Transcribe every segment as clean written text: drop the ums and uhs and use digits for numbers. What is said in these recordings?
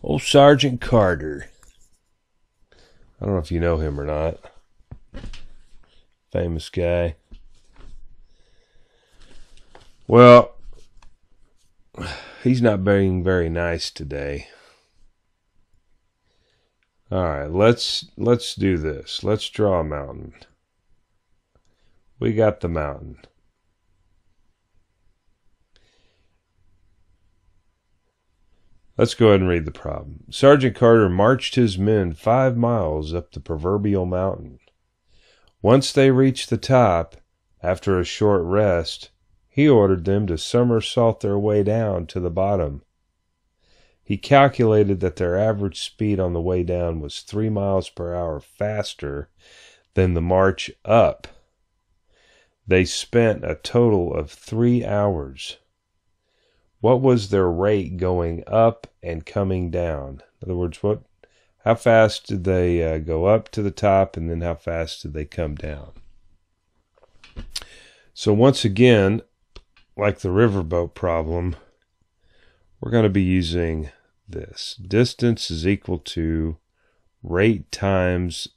Old Sergeant Carter. I don't know if you know him or not. Famous guy. Well, he's not being very nice today. All right, let's do this. Let's draw a mountain. We got the mountain. Let's go ahead and read the problem. Sergeant Carter marched his men 5 miles up the proverbial mountain. Once they reached the top, after a short rest, he ordered them to somersault their way down to the bottom. He calculated that their average speed on the way down was 3 miles per hour faster than the march up. They spent a total of 3 hours. What was their rate going up and coming down? In other words, how fast did they go up to the top, and then how fast did they come down? So once again, like the riverboat problem, we're going to be using this. Distance is equal to rate times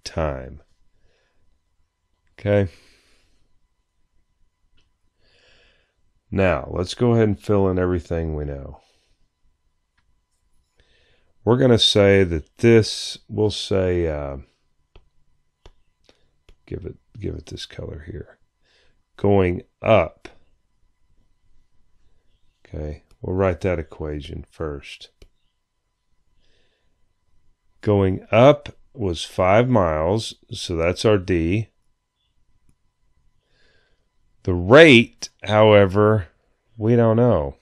time. Okay. Now, let's go ahead and fill in everything we know. We're going to say that this, we'll say, give it this color here. Going up. Okay, we'll write that equation first. Going up was 5 miles, so that's our D. The rate, however, we don't know.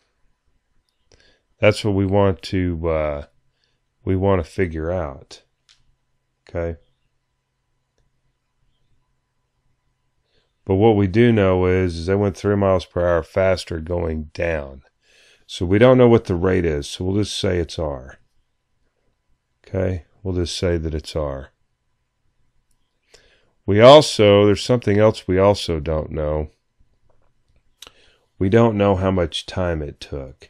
That's what we want to figure out. Okay. But what we do know is they went 3 miles per hour faster going down. So we don't know what the rate is, so we'll just say it's R. Okay, we'll just say that it's R. There's something else we also don't know. We don't know how much time it took.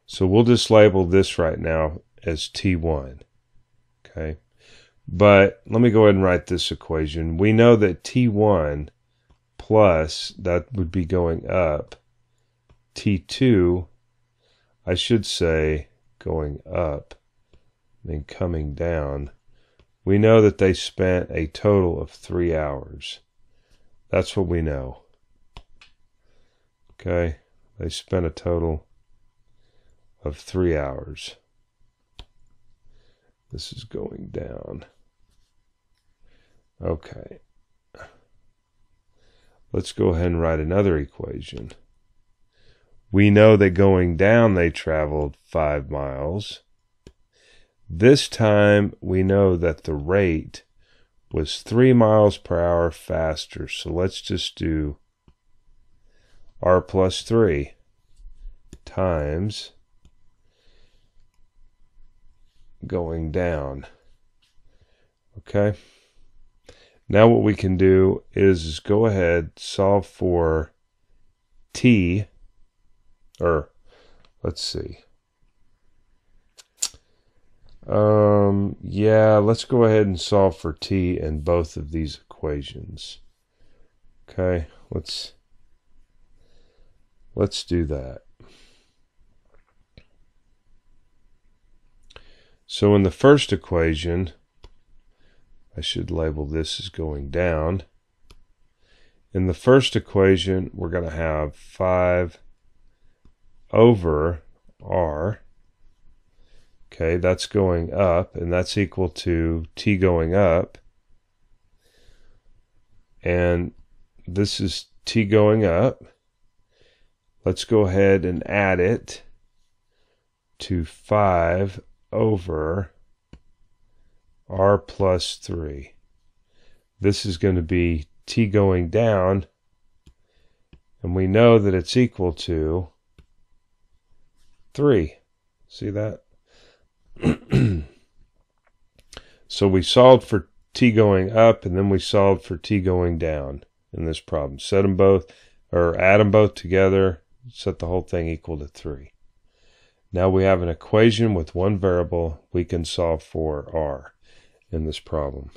So we'll just label this right now as T1. Okay, but let me go ahead and write this equation. We know that T1 plus, that would be going up, T2, I should say going up, then coming down. We know that they spent a total of 3 hours. That's what we know. Okay, they spent a total of 3 hours. This is going down. Okay. Let's go ahead and write another equation. We know that going down they traveled 5 miles. This time we know that the rate was 3 miles per hour faster. So let's just do R plus 3 times going down. Okay. Now what we can do is go ahead, solve for T, or let's see. Yeah, let's go ahead and solve for T in both of these equations. Okay, let's do that. So in the first equation, I should label this as going down. In the first equation, we're going to have 5 over R. Okay, that's going up, and that's equal to T going up. And this is T going up. Let's go ahead and add it to 5 over R plus 3. This is going to be T going down, and we know that it's equal to 3. See that? So we solved for T going up, and then we solved for T going down in this problem. Set them both, or add them both together, set the whole thing equal to 3. Now we have an equation with one variable. We can solve for r in this problem.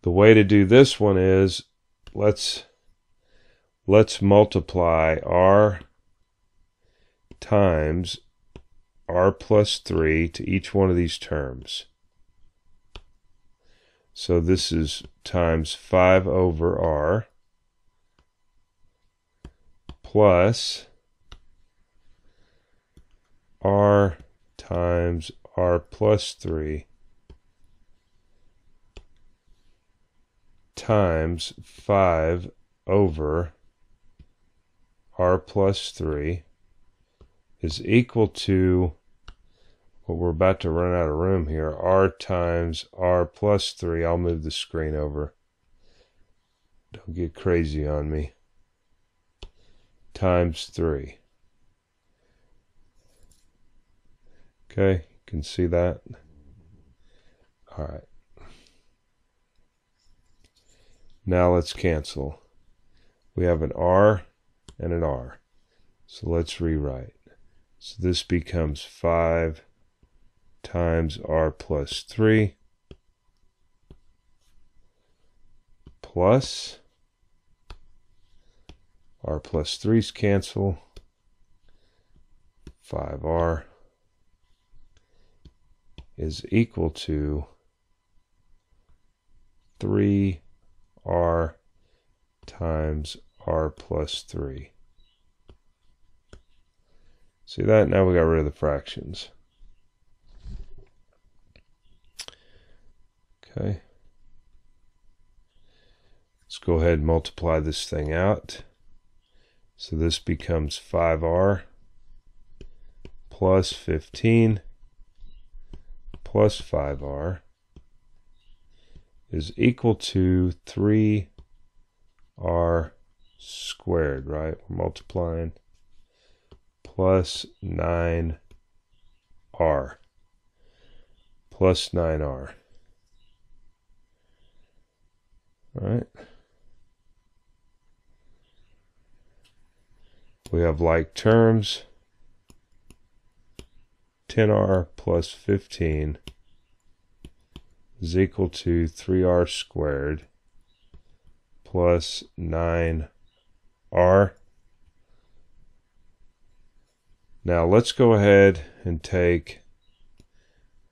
The way to do this one is let's multiply r times r plus 3 to each one of these terms. So this is times 5 over r plus r times r plus 3 times 5 over r plus 3 is equal to what we're about to run out of room here, r times r plus 3. I'll move the screen over. Don't get crazy on me. Times 3. Okay, you can see that. All right. Now let's cancel. We have an r and an r. So let's rewrite. So this becomes 5 times r plus 3 plus r plus 3's cancel. 5r is equal to 3r times r plus 3. See that? Now we got rid of the fractions. Okay. Let's go ahead and multiply this thing out. So this becomes 5r plus 15 plus 5r is equal to 3r squared, right? We're multiplying. Plus 9r. Plus 9r. All right. We have like terms. 10r plus 15 is equal to 3r squared plus 9r. Now let's go ahead and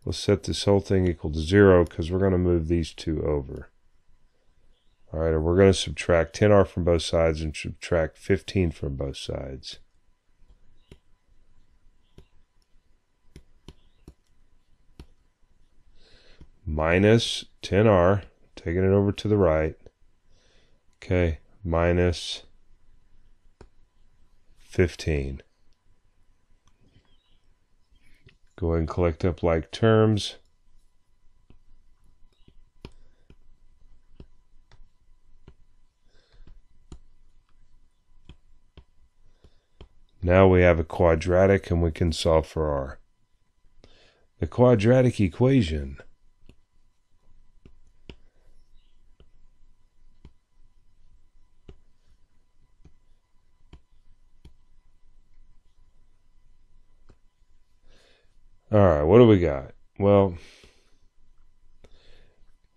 let's set this whole thing equal to 0 because we're going to move these two over. All right, and we're going to subtract 10r from both sides and subtract 15 from both sides. Minus 10r, taking it over to the right. Okay, minus 15. Go ahead and collect up like terms. Now we have a quadratic and we can solve for r. The quadratic equation all right, what do we got? Well,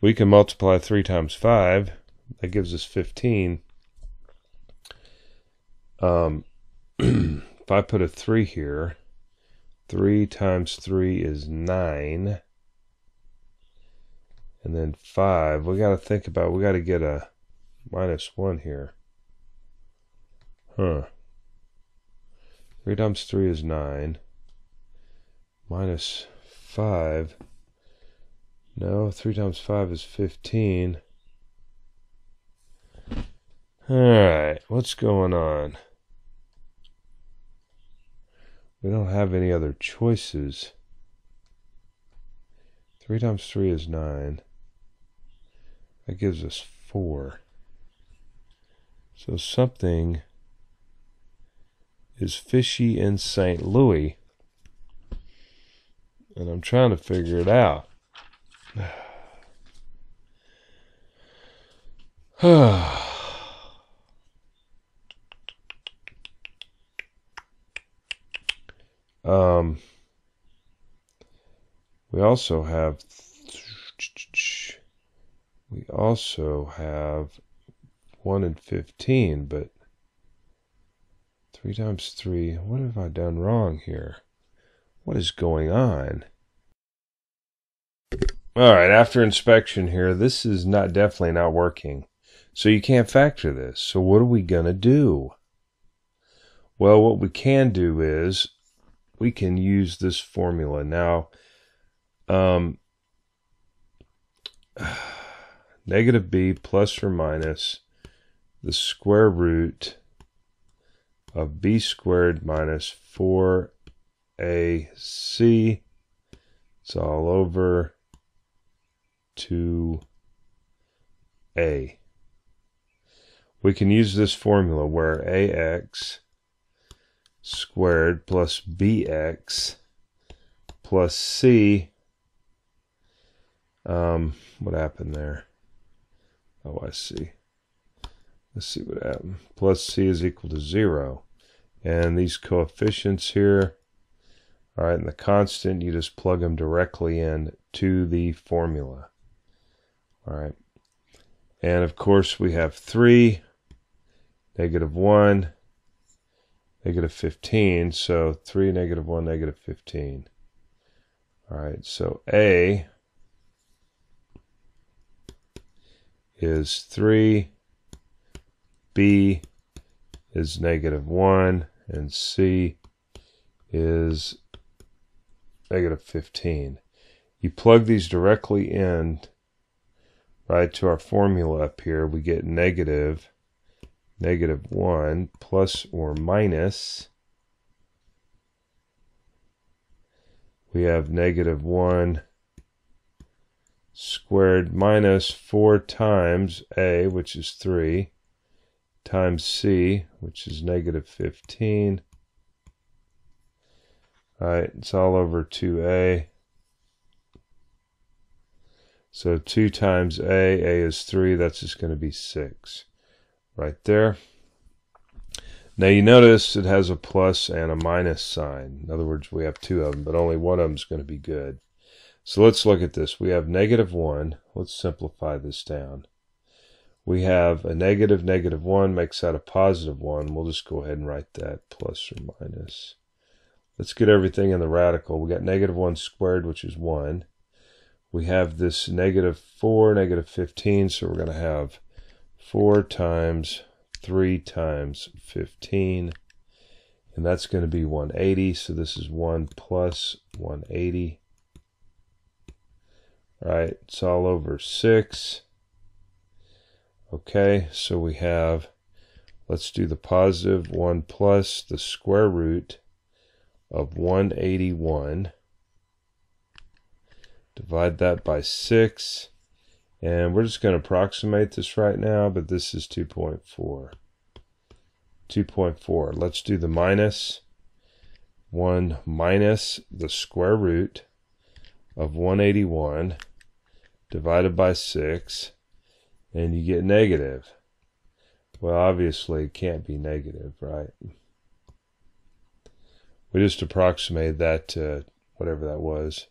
we can multiply 3 times 5. That gives us 15. If I put a 3 here, 3 times 3 is 9. And then 5, we got to think about, we got to get a minus 1 here. 3 times 3 is 9. Minus 5. No, 3 times 5 is 15. Alright, what's going on? We don't have any other choices. 3 times 3 is 9. That gives us 4. So something is fishy in St. Louis. And I'm trying to figure it out. we also have 1 and 15, but 3 times 3, what have I done wrong here? What is going on? All right, after inspection here, this is definitely not working. So you can't factor this. So what are we going to do? Well, what we can do is we can use this formula. Now, negative b plus or minus the square root of b squared minus 4ac. It's all over 2a. We can use this formula where ax squared plus bx plus c. What happened there? Oh, I see. Let's see what happened. Plus c is equal to 0. And these coefficients here, all right, and the constant, you just plug them directly in to the formula. All right. And of course, we have 3, -1, -15. So 3, -1, -15. All right. So A is 3, B is -1, and C is -15. You plug these directly in, right, to our formula up here. We get -1 plus or minus. We have -1 squared minus 4 times A, which is 3, times C, which is -15. All right, it's all over 2A. So 2 times A is 3, that's just going to be 6 right there. Now you notice it has a plus and a minus sign. In other words, we have 2 of them, but only one of them is going to be good. So let's look at this. We have -1. Let's simplify this down. We have a -1 makes that a +1. We'll just go ahead and write that plus or minus. Let's get everything in the radical. We got -1 squared, which is 1. We have this -4, -15, so we're going to have 4 times 3 times 15. And that's going to be 180, so this is 1 plus 180. All right, it's all over 6. Okay, so we have, let's do the +1 plus the square root of 181. Divide that by 6. And we're just going to approximate this right now, but this is 2.4. 2.4. Let's do the minus. 1 minus the square root of 181 divided by 6, and you get negative. Well, obviously it can't be negative, right? We just approximated that to whatever that was.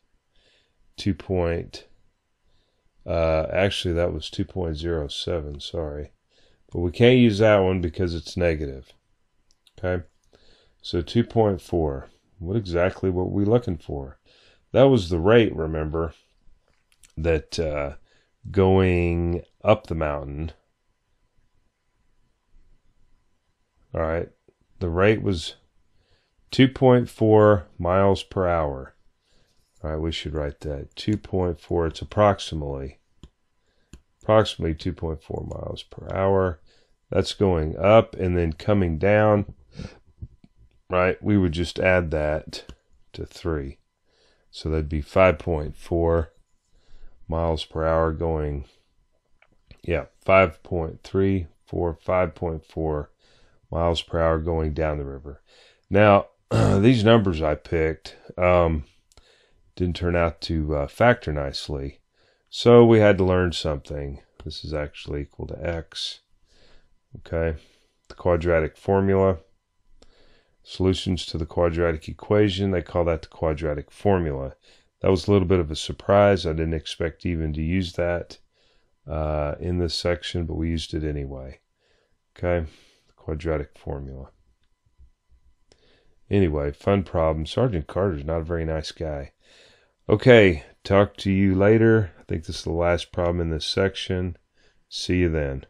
Actually that was 2.07, sorry. But we can't use that one because it's negative. Okay? So 2.4. What exactly were we looking for? That was the rate, remember, that going up the mountain. All right, the rate was 2.4 miles per hour. All right, we should write that. 2.4, it's approximately 2.4 miles per hour. That's going up, and then coming down, right, we would just add that to 3. So that'd be 5.4 miles per hour going, 5.4 miles per hour going down the river. Now, these numbers I picked didn't turn out to factor nicely. So we had to learn something. This is actually equal to x. Okay, the quadratic formula. Solutions to the quadratic equation, they call that the quadratic formula. That was a little bit of a surprise. I didn't expect even to use that in this section, but we used it anyway. Okay, quadratic formula. Anyway, fun problem. Sergeant Carter's not a very nice guy. Okay, talk to you later. I think this is the last problem in this section. See you then.